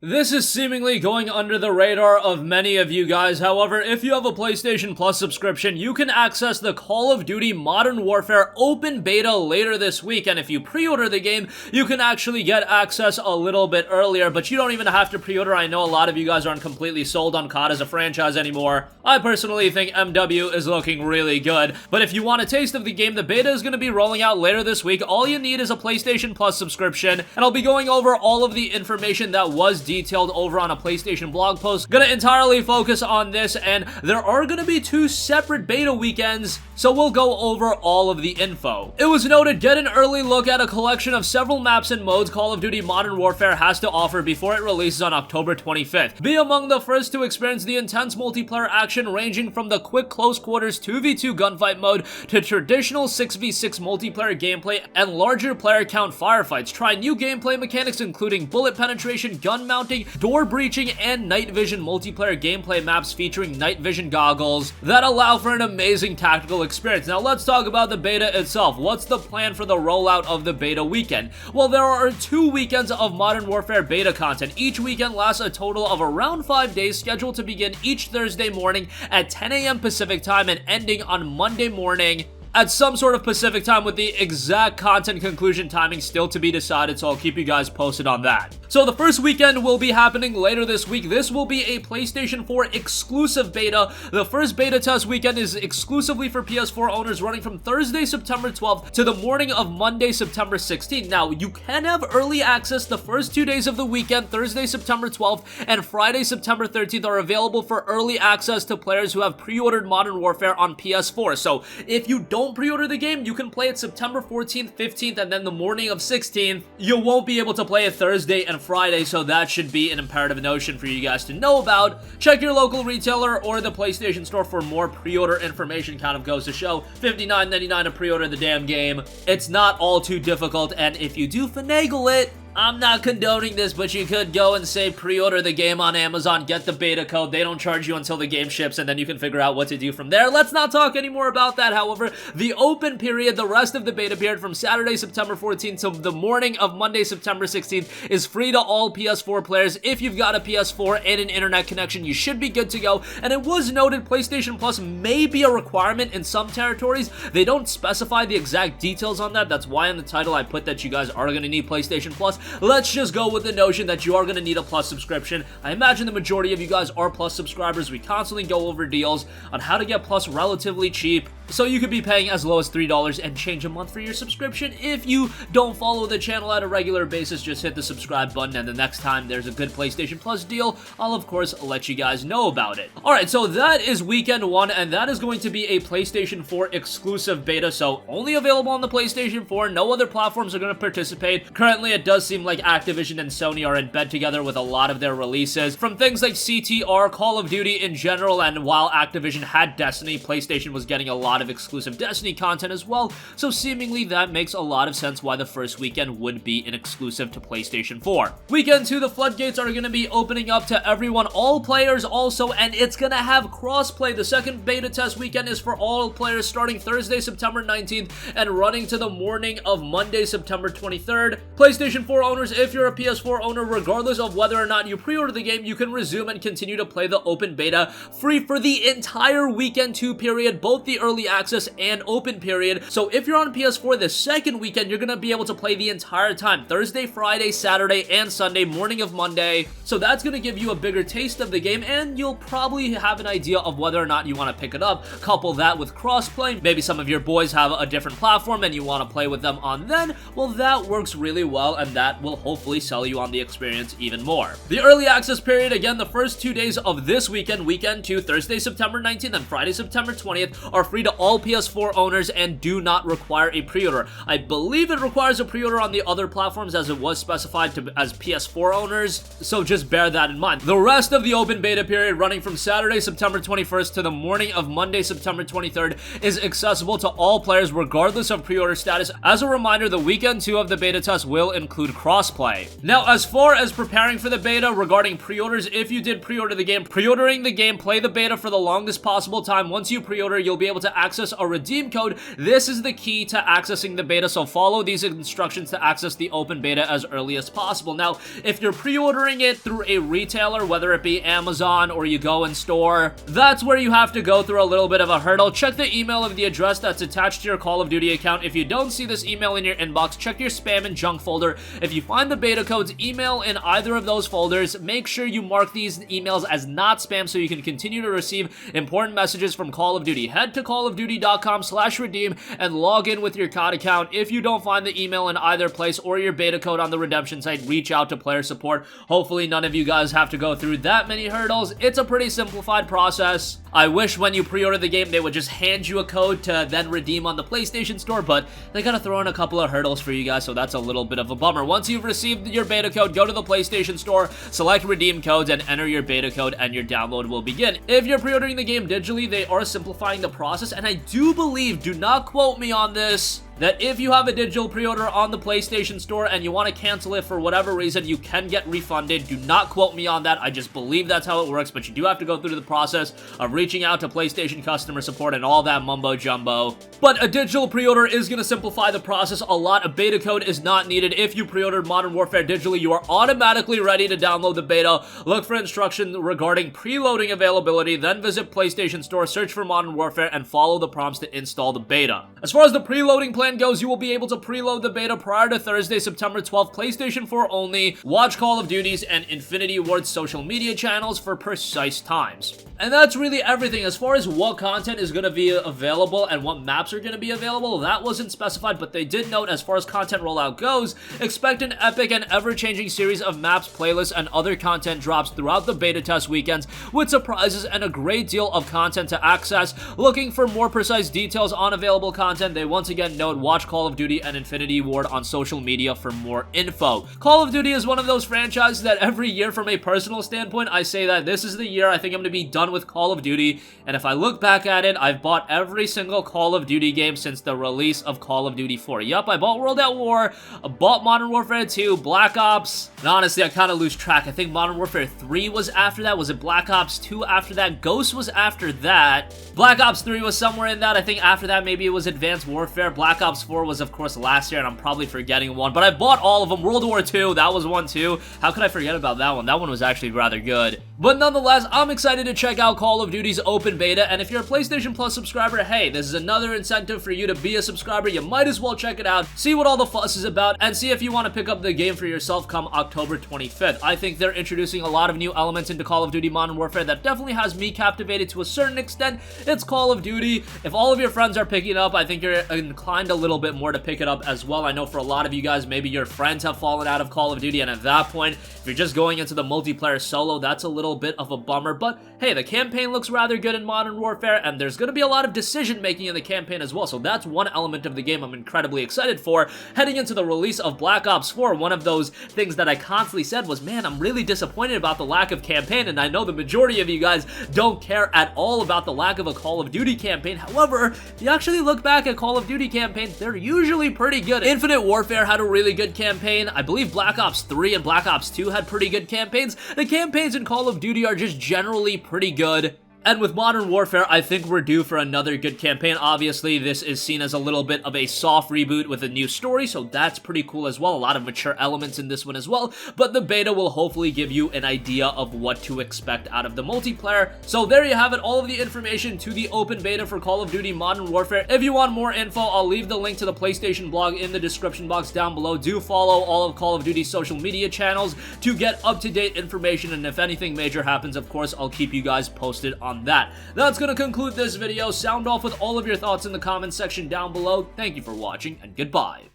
This is seemingly going under the radar of many of you guys. However, if you have a PlayStation Plus subscription, you can access the Call of Duty Modern Warfare open beta later this week, and if you pre-order the game, you can actually get access a little bit earlier, but you don't even have to pre-order. I know a lot of you guys aren't completely sold on COD as a franchise anymore. I personally think MW is looking really good, but if you want a taste of the game, the beta is going to be rolling out later this week. All you need is a PlayStation Plus subscription, and I'll be going over all of the information that was detailed over on a PlayStation blog post. Gonna entirely focus on this, and there are gonna be two separate beta weekends, so we'll go over all of the info. It was noted, get an early look at a collection of several maps and modes Call of Duty Modern Warfare has to offer before it releases on October 25th. Be among the first to experience the intense multiplayer action ranging from the quick close quarters 2v2 gunfight mode to traditional 6v6 multiplayer gameplay and larger player count firefights. Try new gameplay mechanics including bullet penetration, gun mounting, door breaching, and night vision multiplayer gameplay maps featuring night vision goggles that allow for an amazing tactical experience. Now let's talk about the beta itself. What's the plan for the rollout of the beta weekend? Well, there are 2 weekends of Modern Warfare beta content. Each weekend lasts a total of around 5 days, scheduled to begin each Thursday morning at 10 a.m. Pacific time and ending on Monday morning at some sort of Pacific time, with the exact content conclusion timing still to be decided, so I'll keep you guys posted on that. So the first weekend will be happening later this week. This will be a PlayStation 4 exclusive beta. The first beta test weekend is exclusively for PS4 owners, running from Thursday, September 12th to the morning of Monday, September 16th. Now, you can have early access the first 2 days of the weekend. Thursday, September 12th and Friday, September 13th are available for early access to players who have pre-ordered Modern Warfare on PS4. So if you don't pre-order the game, you can play it September 14th, 15th, and then the morning of 16th. You won't be able to play it Thursday and Friday, so that should be an imperative notion for you guys to know about. Check your local retailer or the PlayStation Store for more pre-order information. Kind of goes to show, $59.99 to pre-order the damn game. It's not all too difficult, and if you do finagle it, I'm not condoning this, but you could go and say pre-order the game on Amazon, get the beta code. They don't charge you until the game ships, and then you can figure out what to do from there. Let's not talk anymore about that. However, the open period, the rest of the beta period from Saturday, September 14th to the morning of Monday, September 16th is free to all PS4 players. If you've got a PS4 and an internet connection, you should be good to go. And it was noted PlayStation Plus may be a requirement in some territories. They don't specify the exact details on that. That's why in the title I put that you guys are going to need PlayStation Plus. Let's just go with the notion that you are going to need a Plus subscription. I imagine the majority of you guys are Plus subscribers. We constantly go over deals on how to get Plus relatively cheap, so you could be paying as low as $3 and change a month for your subscription. If you don't follow the channel at a regular basis, just hit the subscribe button, and the next time there's a good PlayStation Plus deal, I'll of course let you guys know about it. Alright, so that is weekend 1, and that is going to be a PlayStation 4 exclusive beta, so only available on the PlayStation 4. No other platforms are going to participate. Currently, it does seem like Activision and Sony are in bed together with a lot of their releases, from things like CTR, Call of Duty in general, and while Activision had Destiny, PlayStation was getting a lot of exclusive Destiny content as well, so seemingly that makes a lot of sense why the first weekend would be an exclusive to PlayStation 4. Weekend 2, the floodgates are going to be opening up to everyone, all players also, and it's going to have crossplay. The second beta test weekend is for all players starting Thursday, September 19th and running to the morning of Monday, September 23rd. PlayStation 4 owners, if you're a PS4 owner, regardless of whether or not you pre-order the game, you can resume and continue to play the open beta free for the entire weekend 2 period, both the early access and open period. So if you're on PS4 the second weekend, you're gonna be able to play the entire time, Thursday, Friday, Saturday, and Sunday, morning of Monday. So that's gonna give you a bigger taste of the game, and you'll probably have an idea of whether or not you want to pick it up. Couple that with crossplay. Maybe some of your boys have a different platform and you want to play with them on then. Well, that works really well, and that will hopefully sell you on the experience even more. The early access period, again, the first 2 days of this weekend, weekend 2, Thursday, September 19th and Friday, September 20th, are free to all PS4 owners and do not require a pre-order. I believe it requires a pre-order on the other platforms, as it was specified as PS4 owners, so just bear that in mind. The rest of the open beta period, running from Saturday, September 21st to the morning of Monday, September 23rd, is accessible to all players regardless of pre-order status. As a reminder, the weekend 2 of the beta test will include crossplay. Now, as far as preparing for the beta, regarding pre-orders, if you did pre-order the game, pre-ordering the game, play the beta for the longest possible time. Once you pre-order, you'll be able to access a redeem code. This is the key to accessing the beta, so follow these instructions to access the open beta as early as possible. Now, if you're pre-ordering it through a retailer, whether it be Amazon or you go in store, that's where you have to go through a little bit of a hurdle. Check the email of the address that's attached to your Call of Duty account. If you don't see this email in your inbox, check your spam and junk folder. If you find the beta codes, email in either of those folders. Make sure you mark these emails as not spam so you can continue to receive important messages from Call of Duty. Head to callofduty.com/redeem and log in with your COD account. If you don't find the email in either place or your beta code on the redemption site, reach out to player support. Hopefully none of you guys have to go through that many hurdles. It's a pretty simplified process. I wish when you pre-order the game they would just hand you a code to then redeem on the PlayStation Store, but they gotta throw in a couple of hurdles for you guys, so that's a little bit of a bummer. Once you've received your beta code, go to the PlayStation Store, select redeem codes, and enter your beta code, and your download will begin. If you're pre-ordering the game digitally, they are simplifying the process, and I do believe, do not quote me on this, that if you have a digital pre-order on the PlayStation Store and you want to cancel it for whatever reason, you can get refunded. Do not quote me on that. I just believe that's how it works, but you do have to go through the process of reaching out to PlayStation customer support and all that mumbo-jumbo. But a digital pre-order is going to simplify the process a lot. A beta code is not needed. If you pre-ordered Modern Warfare digitally, you are automatically ready to download the beta. Look for instructions regarding preloading availability, then visit PlayStation Store, search for Modern Warfare, and follow the prompts to install the beta. As far as the preloading plan goes, you will be able to preload the beta prior to Thursday, September 12th, PlayStation 4 only. Watch Call of Duty's and Infinity Ward's social media channels for precise times. And that's really everything. As far as what content is going to be available and what maps are going to be available, that wasn't specified, but they did note as far as content rollout goes, expect an epic and ever-changing series of maps, playlists, and other content drops throughout the beta test weekends with surprises and a great deal of content to access. Looking for more precise details on available content, they once again note watch Call of Duty and Infinity Ward on social media for more info. Call of Duty is one of those franchises that every year, from a personal standpoint, I say that this is the year I think I'm going to be done with Call of Duty, and if I look back at it, I've bought every single Call of Duty game since the release of Call of Duty 4. Yup, I bought World at War, I bought Modern Warfare 2, Black Ops, and honestly, I kind of lose track. I think Modern Warfare 3 was after that. Was it Black Ops 2 after that? Ghost was after that. Black Ops 3 was somewhere in that. I think after that, maybe it was Advanced Warfare. Black Ops 4 was, of course, last year, and I'm probably forgetting one, but I bought all of them. World War 2, that was one too. How could I forget about that one? That one was actually rather good. But nonetheless, I'm excited to check out Call of Duty's open beta, and if you're a PlayStation Plus subscriber, hey, this is another incentive for you to be a subscriber. You might as well check it out, see what all the fuss is about, and see if you want to pick up the game for yourself come October 25th. I think they're introducing a lot of new elements into Call of Duty Modern Warfare that definitely has me captivated to a certain extent. It's Call of Duty. If all of your friends are picking it up, I think you're inclined a little bit more to pick it up as well. I know for a lot of you guys, maybe your friends have fallen out of Call of Duty, and at that point, if you're just going into the multiplayer solo, that's a little bit of a bummer, but hey, the campaign looks rather good in Modern Warfare, and there's going to be a lot of decision making in the campaign as well, so that's one element of the game I'm incredibly excited for. Heading into the release of Black Ops 4, one of those things that I constantly said was, man, I'm really disappointed about the lack of campaign, and I know the majority of you guys don't care at all about the lack of a Call of Duty campaign. However, if you actually look back at Call of Duty campaigns, they're usually pretty good. Infinite Warfare had a really good campaign. I believe Black Ops 3 and Black Ops 2 had pretty good campaigns. The campaigns in Call of Duty are just generally pretty good. And with Modern Warfare, I think we're due for another good campaign. Obviously, this is seen as a little bit of a soft reboot with a new story, so that's pretty cool as well. A lot of mature elements in this one as well, but the beta will hopefully give you an idea of what to expect out of the multiplayer. So there you have it, all of the information to the open beta for Call of Duty Modern Warfare. If you want more info, I'll leave the link to the PlayStation blog in the description box down below. Do follow all of Call of Duty's social media channels to get up-to-date information, and if anything major happens, of course, I'll keep you guys posted on that. That's going to conclude this video. Sound off with all of your thoughts in the comments section down below. Thank you for watching, and goodbye.